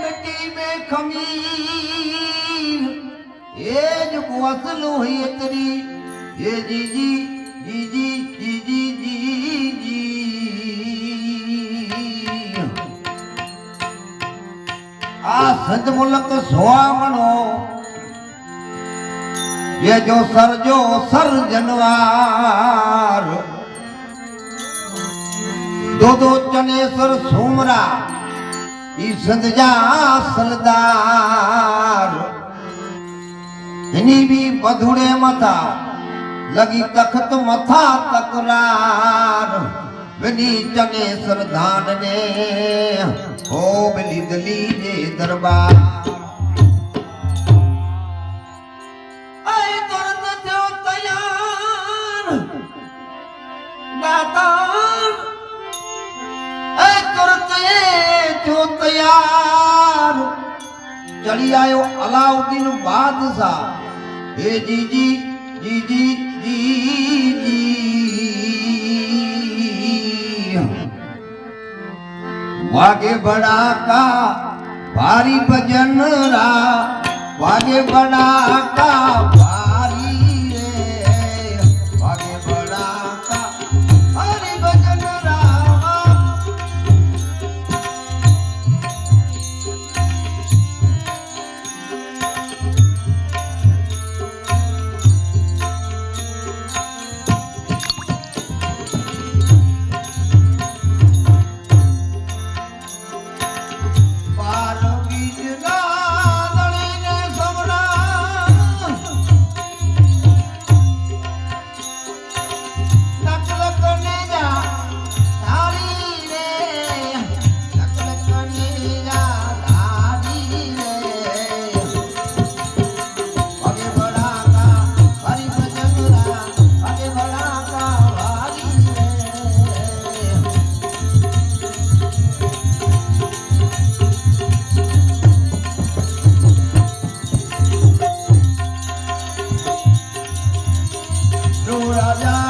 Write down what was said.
मिट्टी में खमीर ये जो असलू है तेरी ये जी जी जी जी जी जी जी जी आ संत मुल्क सोमणो ये जो सर जनवार दो चनेसर सुमरा ई संदजा सलदार इनी भी बधुड़े मथा लगी तख्त मथा तकरार विनी चनेसर धान ने हो बिली दली जे दरबार तैयार चली आयो अलाउद्दीन बादशाह हे जी जी जी जी जी जी वागे बड़ा का भारी भजन रा वागे बड़ा का भारी रे वागे बड़ा का भारी भजन रा राजा